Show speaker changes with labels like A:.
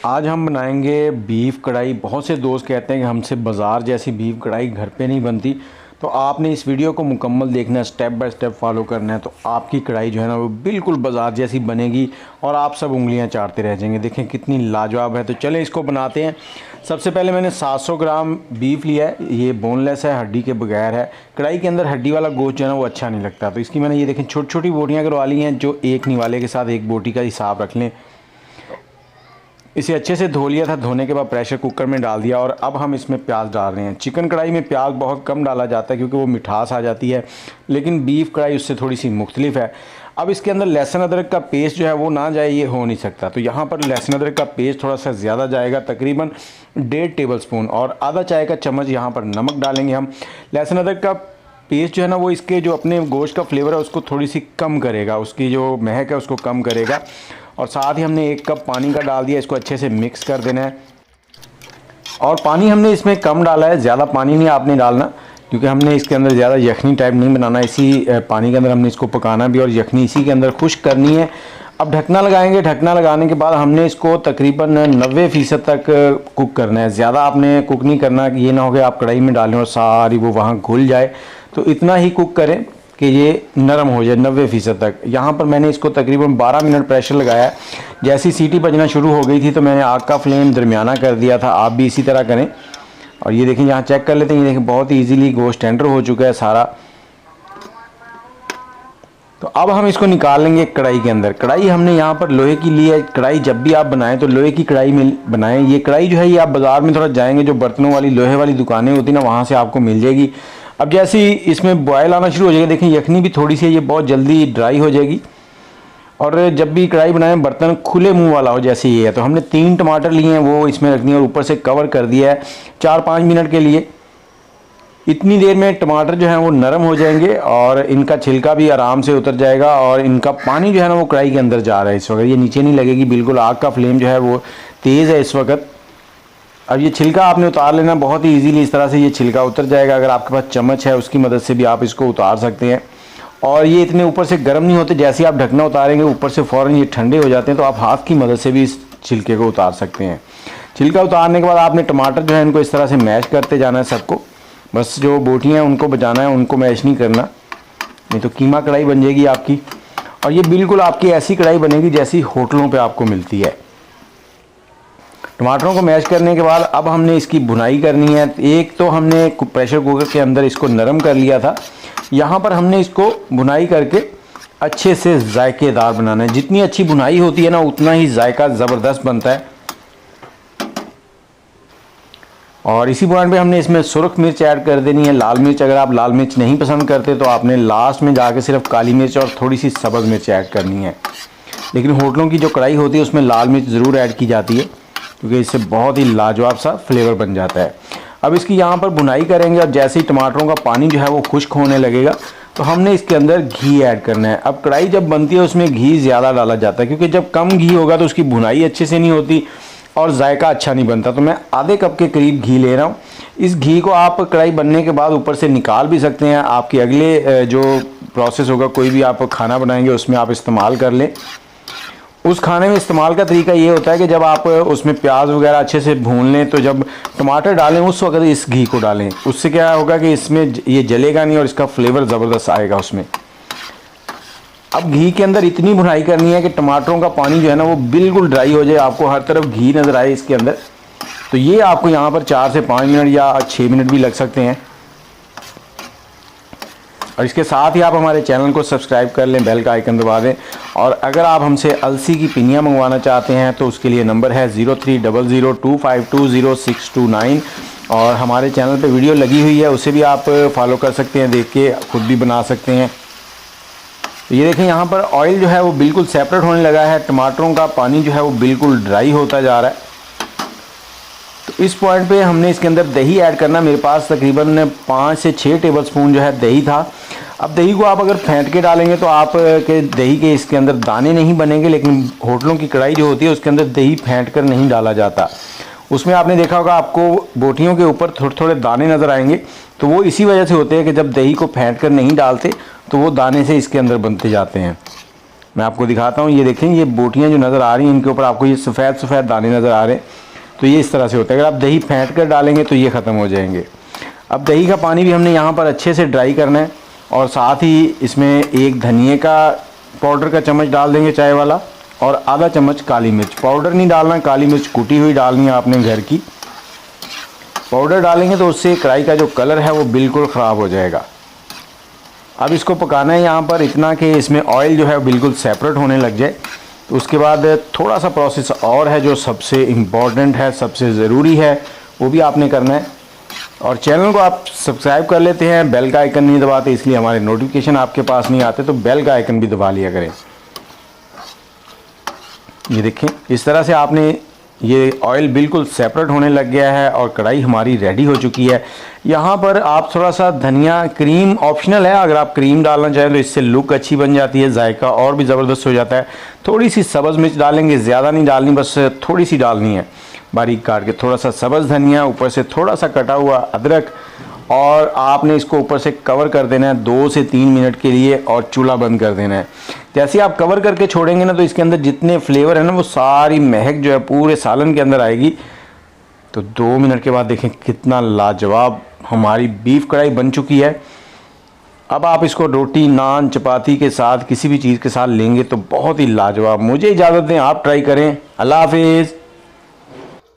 A: आज हम बनाएंगे बीफ कढ़ाई। बहुत से दोस्त कहते हैं कि हमसे बाज़ार जैसी बीफ कढ़ाई घर पे नहीं बनती, तो आपने इस वीडियो को मुकम्मल देखना है, स्टेप बाय स्टेप फॉलो करना है, तो आपकी कढ़ाई जो है ना वो बिल्कुल बाज़ार जैसी बनेगी और आप सब उंगलियां चाटते रह जाएंगे। देखें कितनी लाजवाब है। तो चलें इसको बनाते हैं। सबसे पहले मैंने 700 ग्राम बीफ लिया है। ये बोनलेस है, हड्डी के बगैर है। कढ़ाई के अंदर हड्डी वाला गोश्त जो है ना वो अच्छा नहीं लगता, तो इसकी मैंने ये देखें छोटी छोटी बोटियाँ करवा ली हैं, जो एक निवाले के साथ एक बोटी का हिसाब रख लें। इसे अच्छे से धो लिया था। धोने के बाद प्रेशर कुकर में डाल दिया और अब हम इसमें प्याज डाल रहे हैं। चिकन कढ़ाई में प्याज बहुत कम डाला जाता है क्योंकि वो मिठास आ जाती है, लेकिन बीफ कढ़ाई उससे थोड़ी सी मुख्तलिफ है। अब इसके अंदर लहसुन अदरक का पेस्ट जो है वो ना जाए, ये हो नहीं सकता। तो यहाँ पर लहसुन अदरक का पेस्ट थोड़ा सा ज़्यादा जाएगा, तकरीबन 1.5 टेबलस्पून, और आधा चाय का चम्मच यहाँ पर नमक डालेंगे हम। लहसुन अदरक का पेस्ट जो है ना वो इसके जो अपने गोश्त का फ्लेवर है उसको थोड़ी सी कम करेगा, उसकी जो महक है उसको कम करेगा। और साथ ही हमने 1 कप पानी का डाल दिया। इसको अच्छे से मिक्स कर देना है। और पानी हमने इसमें कम डाला है, ज़्यादा पानी नहीं आपने डालना, क्योंकि हमने इसके अंदर ज़्यादा यखनी टाइप नहीं बनाना। इसी पानी के अंदर हमने इसको पकाना भी और यखनी इसी के अंदर खुश्क करनी है। अब ढकना लगाएंगे। ढकना लगाने के बाद हमने इसको तकरीबन 90% तक कुक करना है। ज़्यादा आपने कुक नहीं करना, कि ये ना हो कि आप कढ़ाई में डालें और सारी वो वहाँ घुल जाए। तो इतना ही कुक करें कि ये नरम हो जाए 90% तक। यहाँ पर मैंने इसको तकरीबन 12 मिनट प्रेशर लगाया। जैसी सीटी बजना शुरू हो गई थी तो मैंने आग का फ्लेम दरमियाना कर दिया था। आप भी इसी तरह करें। और ये देखें, यहाँ चेक कर लेते हैं। ये देखें बहुत ही ईजीली गोश्त टेंडर हो चुका है सारा। तो अब हम इसको निकाल लेंगे कढ़ाई के अंदर। कढ़ाई हमने यहाँ पर लोहे की ली है। कढ़ाई जब भी आप बनाएं तो लोहे की कढ़ाई में बनाएं। ये कढ़ाई जो है ये आप बाज़ार में थोड़ा जाएंगे, जो बर्तनों वाली लोहे वाली दुकानें होती ना, वहाँ से आपको मिल जाएगी। अब जैसे ही इसमें बॉयल आना शुरू हो जाएगा, देखें यखनी भी थोड़ी सी ये बहुत जल्दी ड्राई हो जाएगी। और जब भी कढ़ाई बनाएं बर्तन खुले मुंह वाला हो, जैसे ये है। तो हमने 3 टमाटर लिए हैं, वो इसमें रख दिए और ऊपर से कवर कर दिया है 4-5 मिनट के लिए। इतनी देर में टमाटर जो है वो नरम हो जाएंगे और इनका छिलका भी आराम से उतर जाएगा और इनका पानी जो है ना वो कढ़ाई के अंदर जा रहा है इस वक्त। ये नीचे नहीं लगेगी बिल्कुल। आग का फ्लेम जो है वो तेज़ है इस वक्त। अब ये छिलका आपने उतार लेना बहुत ही इजीली। इस तरह से ये छिलका उतर जाएगा। अगर आपके पास चम्मच है उसकी मदद से भी आप इसको उतार सकते हैं। और ये इतने ऊपर से गर्म नहीं होते। जैसे आप ढकना उतारेंगे ऊपर से फ़ौरन ये ठंडे हो जाते हैं, तो आप हाथ की मदद से भी इस छिलके को उतार सकते हैं। छिलका उतारने के बाद आपने टमाटर जो है इनको इस तरह से मैश करते जाना है सबको। बस जो बोटियाँ हैं उनको बचाना है, उनको मैश नहीं करना, नहीं तो कीमा कढ़ाई बन जाएगी आपकी। और ये बिल्कुल आपकी ऐसी कढ़ाई बनेगी जैसी होटलों पे आपको मिलती है। टमाटरों को मैश करने के बाद अब हमने इसकी भुनाई करनी है। एक तो हमने प्रेशर कुकर के अंदर इसको नरम कर लिया था। यहाँ पर हमने इसको भुनाई करके अच्छे से जायकेदार बनाना है। जितनी अच्छी भुनाई होती है ना उतना ही जायका ज़बरदस्त बनता है। और इसी पॉइंट पे हमने इसमें सुरख मिर्च ऐड कर देनी है। लाल मिर्च अगर आप लाल मिर्च नहीं पसंद करते तो आपने लास्ट में जाके सिर्फ काली मिर्च और थोड़ी सी सब्ज़ मिर्च ऐड करनी है। लेकिन होटलों की जो कढ़ाई होती है उसमें लाल मिर्च ज़रूर ऐड की जाती है, क्योंकि इससे बहुत ही लाजवाब सा फ्लेवर बन जाता है। अब इसकी यहाँ पर भुनाई करेंगे और जैसे ही टमाटरों का पानी जो है वो खुश्क होने लगेगा तो हमने इसके अंदर घी ऐड करना है। अब कढ़ाई जब बनती है उसमें घी ज़्यादा डाला जाता है, क्योंकि जब कम घी होगा तो उसकी भुनाई अच्छे से नहीं होती और जायका अच्छा नहीं बनता। तो मैं आधे कप के करीब घी ले रहा हूँ। इस घी को आप कढ़ाई बनने के बाद ऊपर से निकाल भी सकते हैं। आपके अगले जो प्रोसेस होगा, कोई भी आप खाना बनाएंगे उसमें आप इस्तेमाल कर लें। उस खाने में इस्तेमाल का तरीका ये होता है कि जब आप उसमें प्याज वगैरह अच्छे से भून लें तो जब टमाटर डालें उस वक्त इस घी को डालें। उससे क्या होगा कि इसमें ये जलेगा नहीं और इसका फ्लेवर ज़बरदस्त आएगा उसमें। अब घी के अंदर इतनी भुनाई करनी है कि टमाटरों का पानी जो है ना वो बिल्कुल ड्राई हो जाए, आपको हर तरफ घी नज़र आए इसके अंदर। तो ये आपको यहाँ पर 4 से 5 मिनट या 6 मिनट भी लग सकते हैं। और इसके साथ ही आप हमारे चैनल को सब्सक्राइब कर लें, बेल का आइकन दबा दें। और अगर आप हमसे अलसी की पिनियाँ मंगवाना चाहते हैं तो उसके लिए नंबर है 0300252069। और हमारे चैनल पे वीडियो लगी हुई है, उसे भी आप फॉलो कर सकते हैं, देख के खुद भी बना सकते हैं। तो ये देखें यहाँ पर ऑयल जो है वो बिल्कुल सेपरेट होने लगा है। टमाटरों का पानी जो है वो बिल्कुल ड्राई होता जा रहा है। तो इस पॉइंट पे हमने इसके अंदर दही ऐड करना। मेरे पास तकरीबन 5 से 6 टेबलस्पून जो है दही था। अब दही को आप अगर फेंट के डालेंगे तो आप के दही के इसके अंदर दाने नहीं बनेंगे, लेकिन होटलों की कढ़ाई जो होती है उसके अंदर दही फेंट कर नहीं डाला जाता। उसमें आपने देखा होगा आपको बोटियों के ऊपर थोड़े थोड़े दाने नज़र आएंगे, तो वो इसी वजह से होते हैं कि जब दही को फेंट कर नहीं डालते तो वो दाने से इसके अंदर बनते जाते हैं। मैं आपको दिखाता हूँ। ये देखें, ये बोटियाँ जो नज़र आ रही हैं इनके ऊपर आपको ये सफ़ेद सफ़ेद दाने नज़र आ रहे हैं। तो ये इस तरह से होता है। अगर आप दही फेंट कर डालेंगे तो ये ख़त्म हो जाएंगे। अब दही का पानी भी हमने यहाँ पर अच्छे से ड्राई करना है, और साथ ही इसमें एक धनिए का पाउडर का चम्मच डाल देंगे चाय वाला, और आधा चम्मच काली मिर्च पाउडर नहीं डालना, काली मिर्च कुटी हुई डालनी है आपने घर की। पाउडर डालेंगे तो उससे कढ़ाई का जो कलर है वो बिल्कुल ख़राब हो जाएगा। अब इसको पकाना है यहाँ पर इतना कि इसमें ऑयल जो है बिल्कुल सेपरेट होने लग जाए। तो उसके बाद थोड़ा सा प्रोसेस और है जो सबसे इम्पॉर्टेंट है, सबसे ज़रूरी है, वो भी आपने करना है। और चैनल को आप सब्सक्राइब कर लेते हैं, बेल का आइकन नहीं दबाते, इसलिए हमारे नोटिफिकेशन आपके पास नहीं आते, तो बेल का आइकन भी दबा लिया करें। ये देखें, इस तरह से आपने, ये ऑयल बिल्कुल सेपरेट होने लग गया है और कढ़ाई हमारी रेडी हो चुकी है। यहाँ पर आप थोड़ा सा धनिया, क्रीम ऑप्शनल है, अगर आप क्रीम डालना चाहें तो इससे लुक अच्छी बन जाती है, जायका और भी ज़बरदस्त हो जाता है। थोड़ी सी सब्ज़ मिर्च डालेंगे, ज़्यादा नहीं डालनी, बस थोड़ी सी डालनी है बारीक काट के। थोड़ा सा सब्ज़ धनिया, ऊपर से थोड़ा सा कटा हुआ अदरक, और आपने इसको ऊपर से कवर कर देना है 2 से 3 मिनट के लिए, और चूल्हा बंद कर देना है। जैसे आप कवर करके छोड़ेंगे ना, तो इसके अंदर जितने फ्लेवर है ना, वो सारी महक जो है पूरे सालन के अंदर आएगी। तो 2 मिनट के बाद देखें कितना लाजवाब हमारी बीफ कढ़ाई बन चुकी है। अब आप इसको रोटी, नान, चपाती के साथ, किसी भी चीज़ के साथ लेंगे तो बहुत ही लाजवाब। मुझे इजाज़त दें, आप ट्राई करें। अल्लाह हाफिज़।